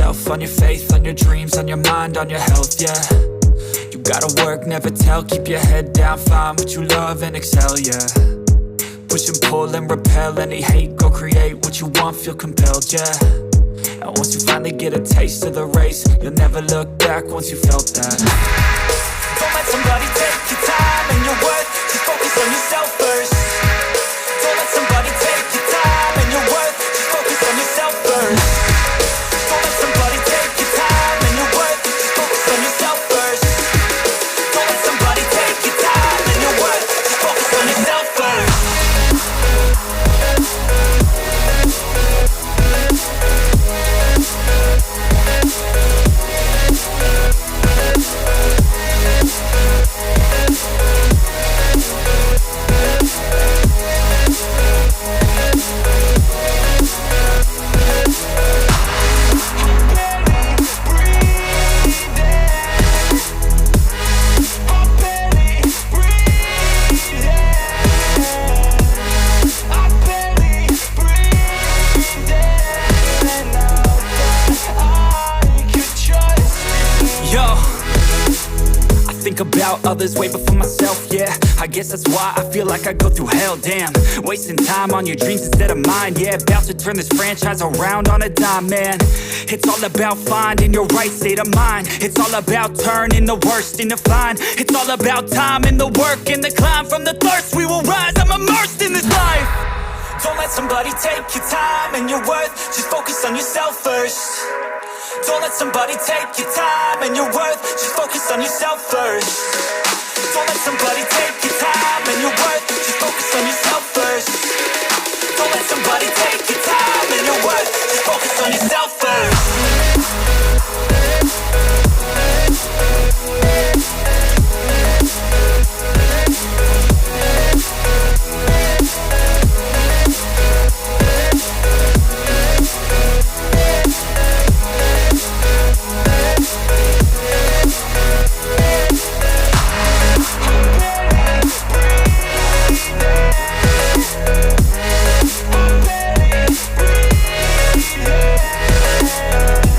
yourself, on your faith, on your dreams, on your mind, on your health, yeah. You gotta work, never tell, keep your head down, find what you love and excel, yeah. Push and pull and repel any hate, go create what you want, feel compelled, yeah. And once you finally get a taste of the race, you'll never look back once you felt that. Don't let somebody take your time and your worth, just focus on yourself first. Don't let somebody take your time and your worth, just focus on yourself first. Don't let somebody take your time and your worth, just focus on yourself first. Don't let somebody take your time and your worth, just focus on yourself first. Think about others way before myself, yeah. I guess that's why I feel like I go through hell, damn. Wasting time on your dreams instead of mine, yeah. About to turn this franchise around on a dime, man. It's all about finding your right state of mind. It's all about turning the worst into fine. It's all about time and the work and the climb. From the thirst we will rise, I'm immersed in this life. Don't let somebody take your time and your worth, just focus on yourself first. Don't let somebody take your time and your worth, just focus on yourself first. Don't let somebody take your time and your worth, just focus on yourself first. Don't let somebody take your time and your worth, just focus on yourself first. Yeah.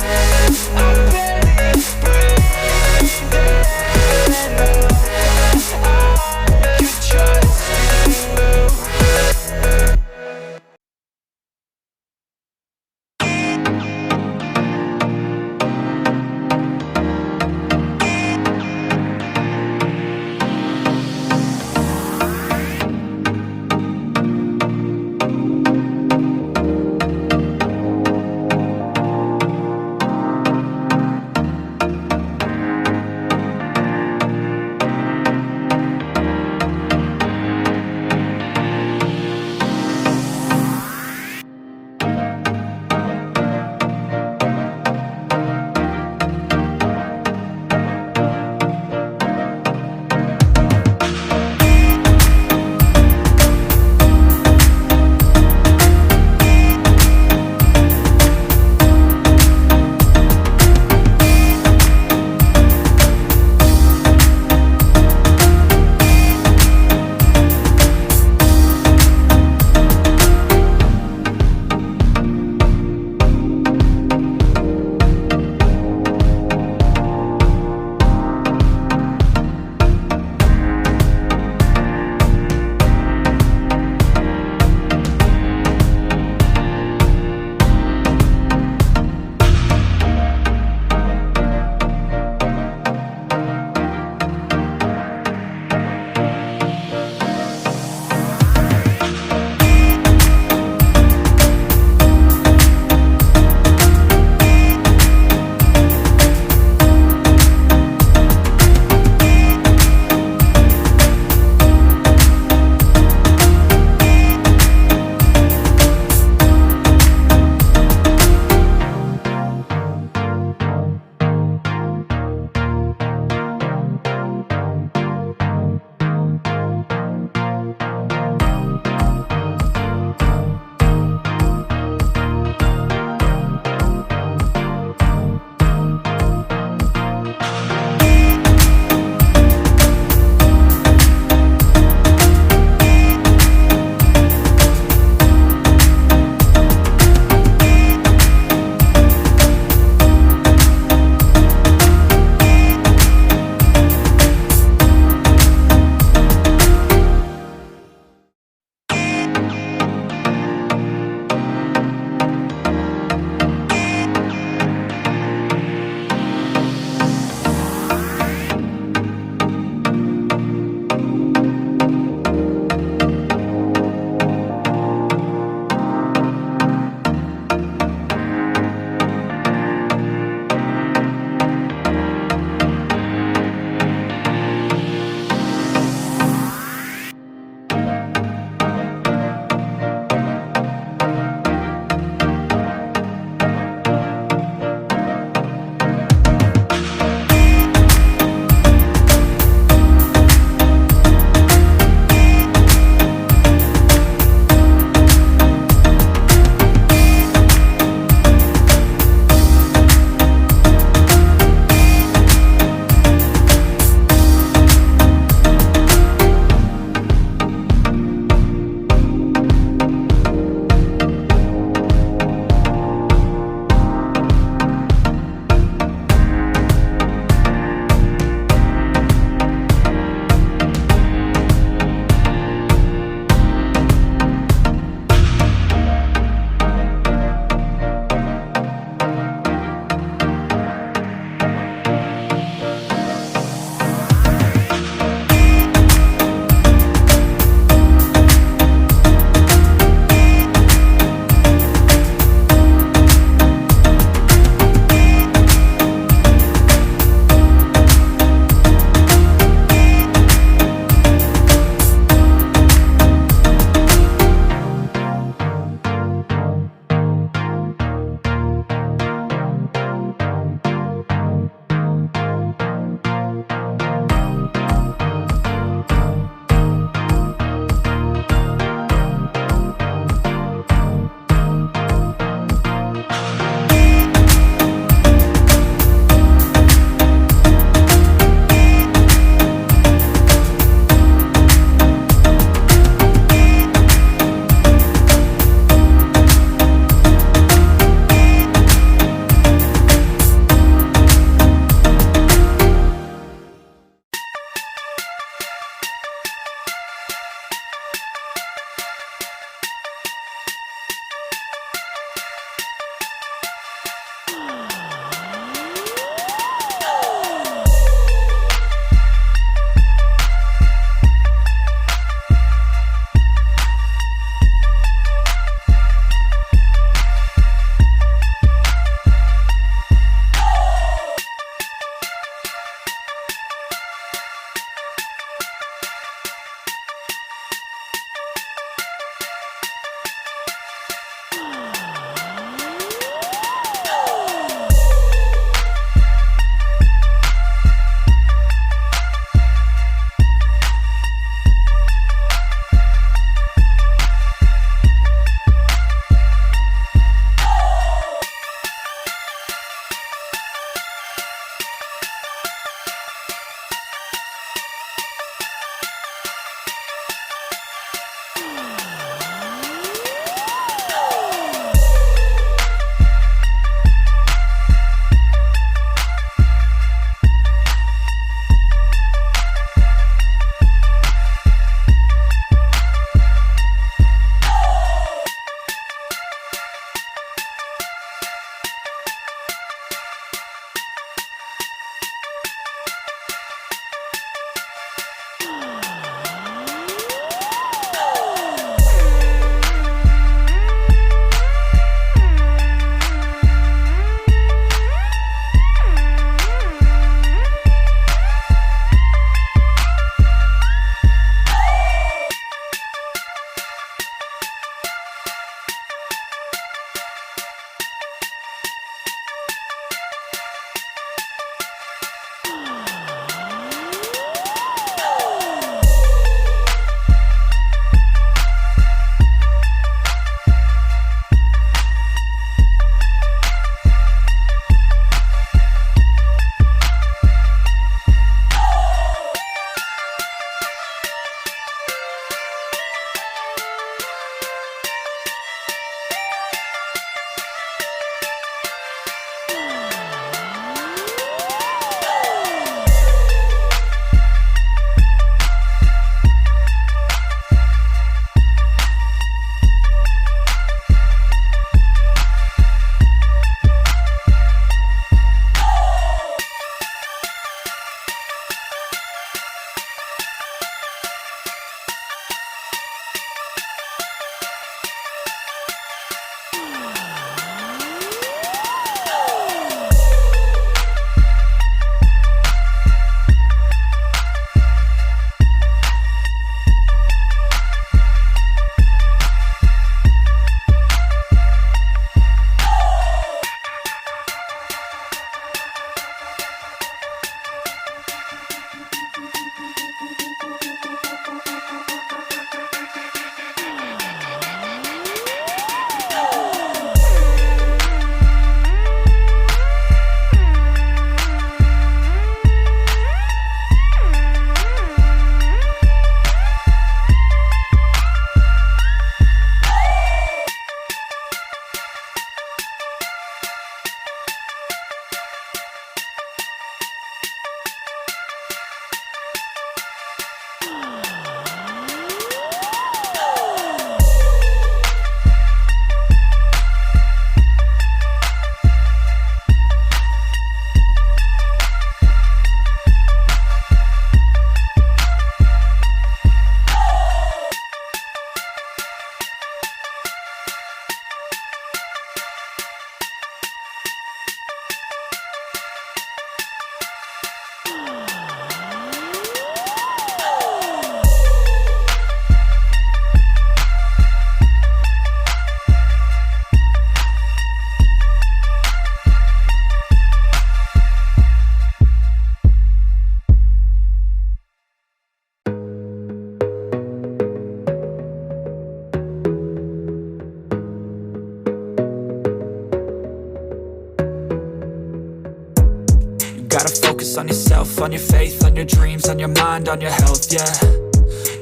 gotta focus on yourself, on your faith, on your dreams, on your mind, on your health, yeah.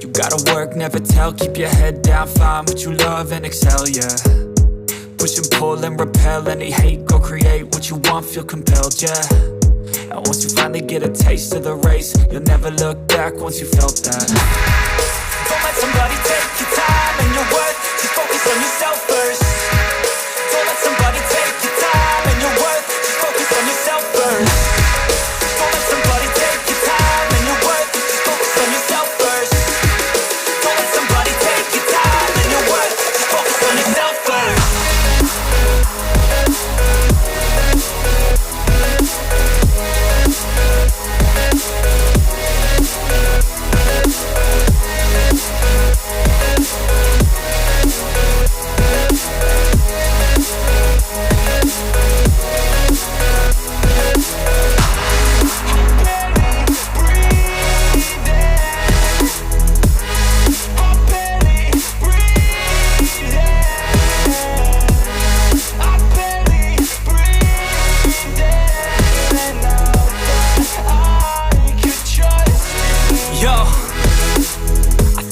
You gotta work, never tell, keep your head down, find what you love and excel, yeah. Push and pull and repel any hate, go create what you want, feel compelled, yeah. And once you finally get a taste of the race, you'll never look back once you felt that. Don't let somebody take your time and your worth, just focus on yourself first. Don't let somebody take your time and your worth, just focus on yourself first. Don't let somebody take your time and your worth, just focus on yourself first. Don't let somebody take your time and your worth, just focus on yourself first.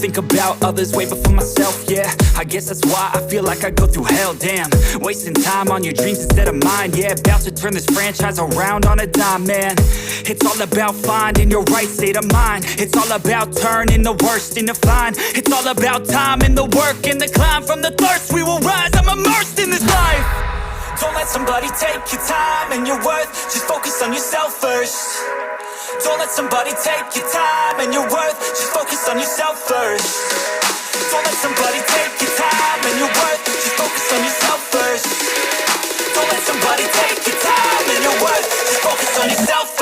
Think about others way before myself, yeah. I guess that's why I feel like I go through hell, damn. Wasting time on your dreams instead of mine, yeah. About to turn this franchise around on a dime, man. It's all about finding your right state of mind. It's all about turning the worst into fine. It's all about time and the work and the climb. From the thirst we will rise, I'm immersed in this life. Don't let somebody take your time and your worth, just focus on yourself first. Don't let somebody take your time and your worth, just focus on yourself first. Don't let somebody take your time and your worth, just focus on yourself first. Don't let somebody take your time and your worth, just focus on yourself first.